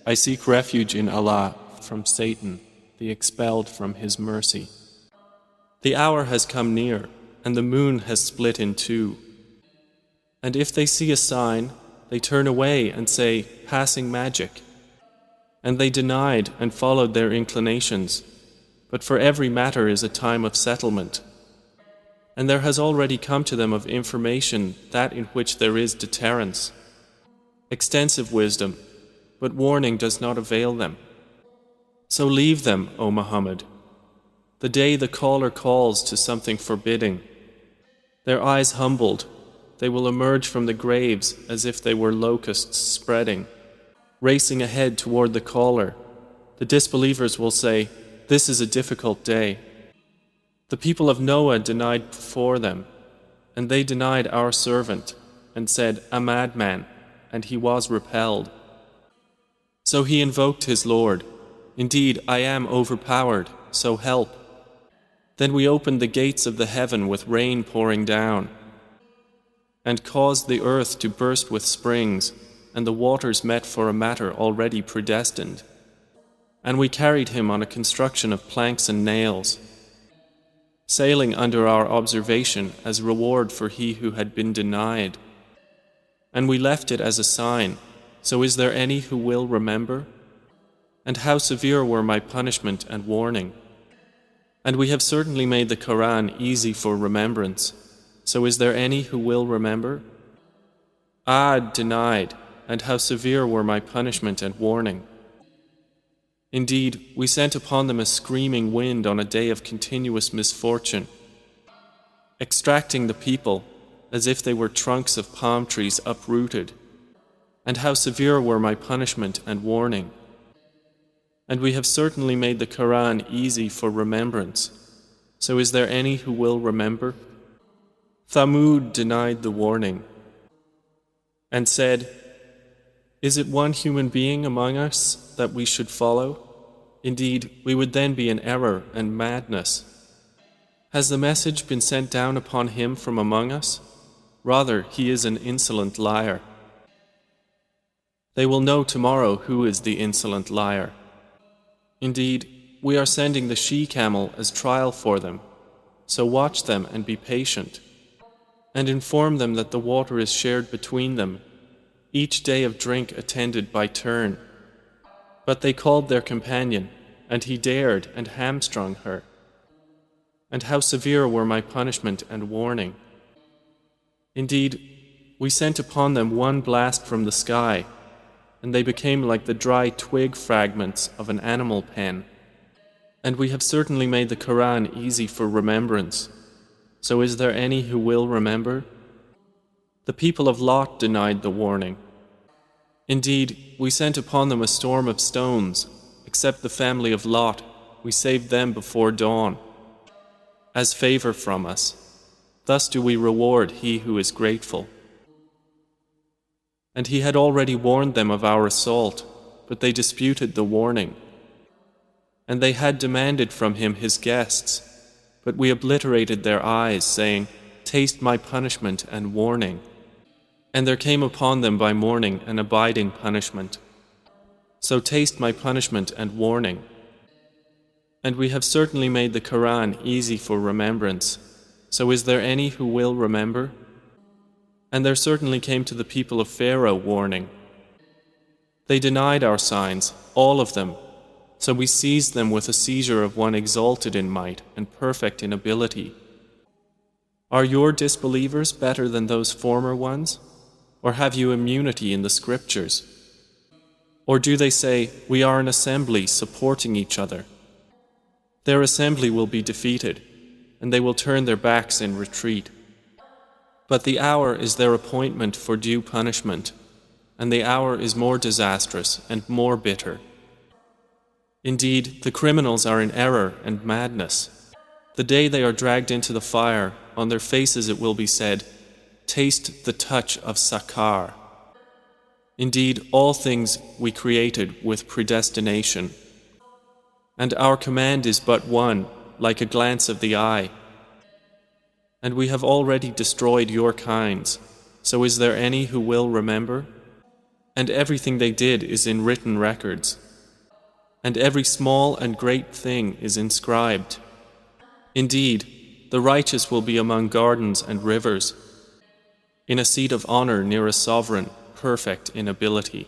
I seek refuge in Allah from Satan, the expelled from His mercy. The hour has come near, and the moon has split in two. And if they see a sign, they turn away and say, passing magic. And they denied and followed their inclinations. But for every matter is a time of settlement. And there has already come to them of information that in which there is deterrence, extensive wisdom, but warning does not avail them. So leave them, O Muhammad. The day the caller calls to something forbidding, their eyes humbled, they will emerge from the graves as if they were locusts spreading, racing ahead toward the caller. The disbelievers will say, "This is a difficult day." The people of Noah denied before them, and they denied our servant, and said, "A madman," and he was repelled. So he invoked his Lord, "Indeed, I am overpowered, so help." Then we opened the gates of the heaven with rain pouring down, and caused the earth to burst with springs, and the waters met for a matter already predestined. And we carried him on a construction of planks and nails, sailing under our observation as reward for he who had been denied. And we left it as a sign, so is there any who will remember? And how severe were my punishment and warning. And we have certainly made the Quran easy for remembrance, so is there any who will remember? Ad denied, and how severe were my punishment and warning. Indeed, we sent upon them a screaming wind on a day of continuous misfortune, extracting the people as if they were trunks of palm trees uprooted. And how severe were my punishment and warning. And we have certainly made the Quran easy for remembrance, so is there any who will remember? Thamud denied the warning, and said, "Is it one human being among us that we should follow? Indeed, we would then be in error and madness. Has the message been sent down upon him from among us? Rather, he is an insolent liar." They will know tomorrow who is the insolent liar. Indeed, we are sending the she-camel as trial for them, so watch them and be patient, and inform them that the water is shared between them, each day of drink attended by turn. But they called their companion, and he dared and hamstrung her. And how severe were my punishment and warning. Indeed, we sent upon them one blast from the sky, and they became like the dry twig fragments of an animal pen. And we have certainly made the Quran easy for remembrance, so is there any who will remember? The people of Lot denied the warning. Indeed, we sent upon them a storm of stones, except the family of Lot, we saved them before dawn, as favor from us. Thus do we reward he who is grateful. And he had already warned them of our assault, but they disputed the warning. And they had demanded from him his guests, but we obliterated their eyes, saying, "Taste my punishment and warning." And there came upon them by morning an abiding punishment. So taste my punishment and warning. And we have certainly made the Quran easy for remembrance, so is there any who will remember? And there certainly came to the people of Pharaoh warning. They denied our signs, all of them, so we seized them with a seizure of one exalted in might and perfect in ability. Are your disbelievers better than those former ones? Or have you immunity in the scriptures? Or do they say, "We are an assembly supporting each other"? Their assembly will be defeated, and they will turn their backs in retreat. But the hour is their appointment for due punishment, and the hour is more disastrous and more bitter. Indeed, the criminals are in error and madness. The day they are dragged into the fire, on their faces it will be said, "Taste the touch of Sakar." Indeed, all things we created with predestination, and our command is but one, like a glance of the eye. And we have already destroyed your kinds, so is there any who will remember? and everything they did is in written records, and every small and great thing is inscribed. Indeed, the righteous will be among gardens and rivers, in a seat of honor near a sovereign, perfect in ability.